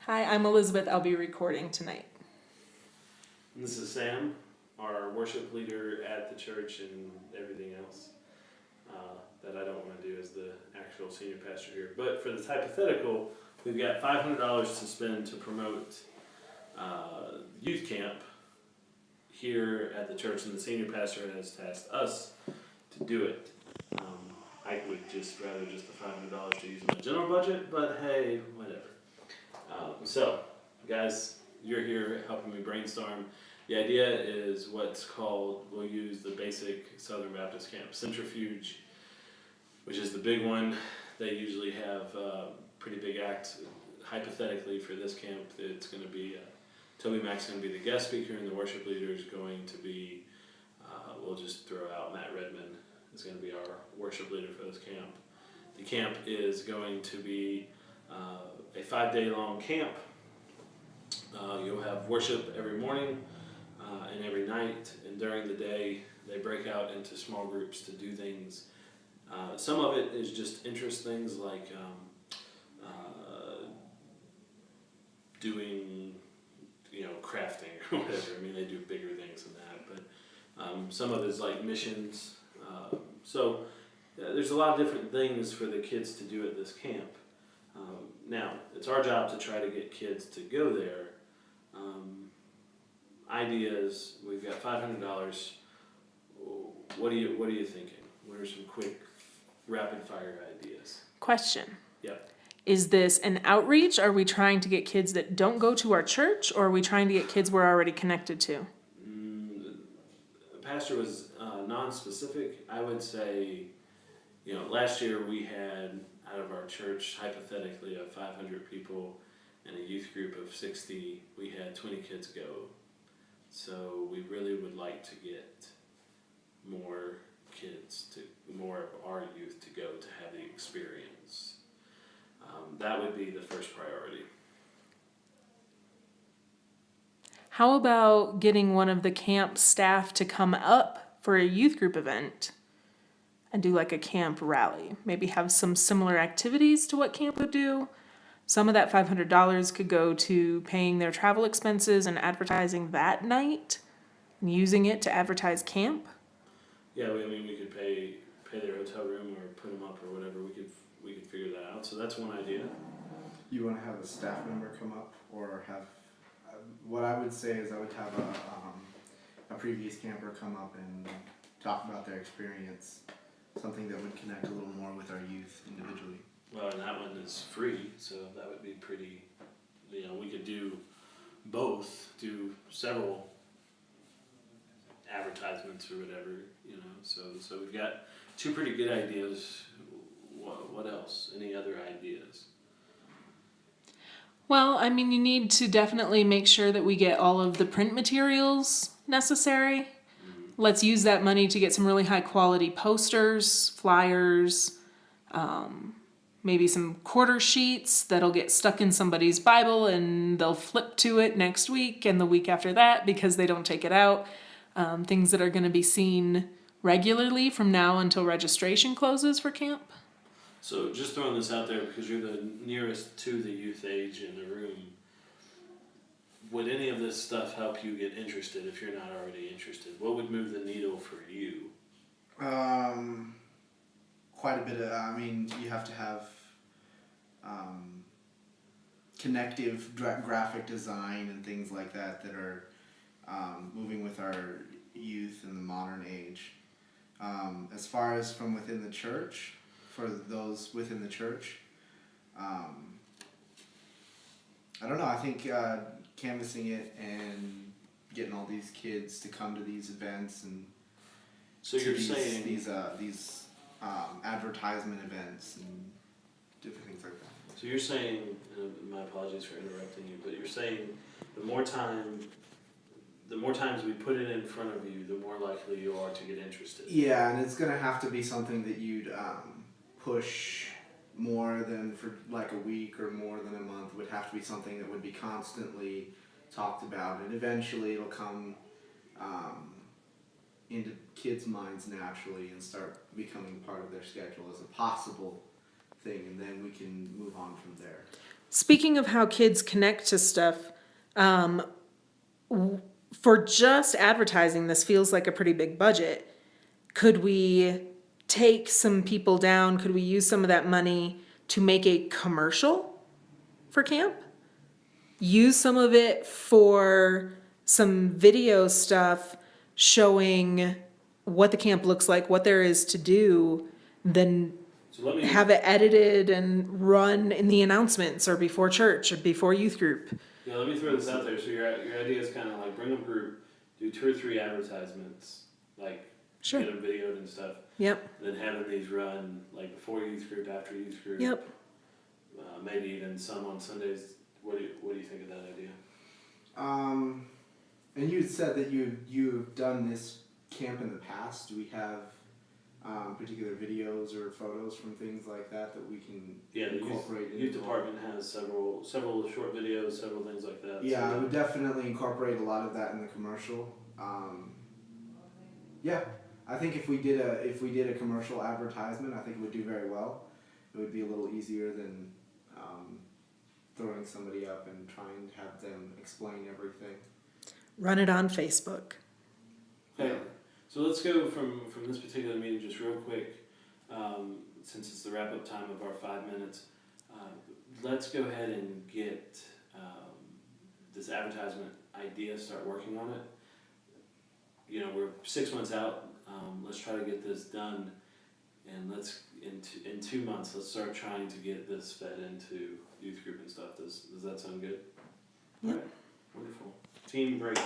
Hi, I'm Elizabeth. I'll be recording tonight. This is Sam, our worship leader at the church and everything else that I don't want to do as the actual senior pastor here. But for this hypothetical, we've got $500 to spend to promote youth camp here at the church, and the senior pastor has tasked us to do it. I would just rather just the $500 to use in my general budget, but hey, whatever. So, guys, you're here helping me brainstorm. The idea is what's called, we'll use the basic Southern Baptist Camp Centrifuge, which is the big one. They usually have pretty big acts. Hypothetically, for this camp, it's going to be Toby Mack's going to be the guest speaker, and the worship leader is going to be, we'll just throw out Matt Redman is going to be our worship leader for this camp. The camp is going to be a 5-day long camp. You'll have worship every morning and every night, and during the day they break out into small groups to do things. Some of it is just interest things like doing, crafting or whatever. I mean, they do bigger things than that, but some of it is like missions. So there's a lot of different things for the kids to do at this camp. Now, it's our job to try to get kids to go there. Ideas, we've got $500. What are you thinking? What are some quick, rapid fire ideas? Question. Yep. Is this an outreach? Are we trying to get kids that don't go to our church, or are we trying to get kids we're already connected to? The pastor was non-specific. I would say, last year we had, out of our church, hypothetically, of 500 people and a youth group of 60, we had 20 kids go. So we really would like to get more of our youth to go to have the experience. That would be the first priority. How about getting one of the camp staff to come up for a youth group event and do like a camp rally? Maybe have some similar activities to what camp would do. Some of that $500 could go to paying their travel expenses and advertising that night, and using it to advertise camp. Yeah, we could pay their hotel room or put them up or whatever. We could figure that out. So that's one idea. You want to have a staff member come up, or have? What I would say is I would have a previous camper come up and talk about their experience, something that would connect a little more with our youth individually. Well, and that one is free, so that would be pretty. We could do both, do several advertisements or whatever. So we've got two pretty good ideas. What else? Any other ideas? Well, you need to definitely make sure that we get all of the print materials necessary. Mm-hmm. Let's use that money to get some really high quality posters, flyers, maybe some quarter sheets that'll get stuck in somebody's Bible and they'll flip to it next week and the week after that because they don't take it out. Things that are going to be seen regularly from now until registration closes for camp. So just throwing this out there because you're the nearest to the youth age in the room, would any of this stuff help you get interested if you're not already interested? What would move the needle for you? Quite a bit of, you have to have connective graphic design and things like that are moving with our youth in the modern age. As far as from within the church, for those within the church, I don't know, I think canvassing it and getting all these kids to come to these events and So you're saying these advertisement events and different things like that. So you're saying, my apologies for interrupting you, but you're saying the more times we put it in front of you, the more likely you are to get interested. Yeah, and it's going to have to be something that you'd push more than for like a week or more than a month. It would have to be something that would be constantly talked about, and eventually it'll come into kids' minds naturally and start becoming part of their schedule as a possible thing, and then we can move on from there. Speaking of how kids connect to stuff, for just advertising, this feels like a pretty big budget. Could we take some people down? Could we use some of that money to make a commercial for camp? Use some of it for some video stuff showing what the camp looks like, what there is to do, then So let me have it edited and run in the announcements or before church or before youth group. Yeah, let me throw this out there. So your idea is kind of like bring a group, do 2 or 3 advertisements, like Sure. get them videoed and stuff, Yep. then having these run like before youth group, after youth group. Yep. Maybe even some on Sundays. What do you think of that idea? And you said that you've done this camp in the past. Do we have particular videos or photos from things like that we can Yeah, the incorporate? youth department has several short videos, several things like that. Yeah, I So, would definitely incorporate a lot of that in the commercial. Yeah, I think if we did a commercial advertisement, I think it would do very well. It would be a little easier than throwing somebody up and trying to have them explain everything. Run it on Facebook. okay. So let's go from this particular meeting just real quick, since it's the wrap up time of our 5 minutes. Let's go ahead and get this advertisement idea, start working on it. You know, we're 6 months out. Let's try to get this done, and let's in 2 months let's start trying to get this fed into youth group and stuff. Does that sound good? Yep. All right. Wonderful. Team break.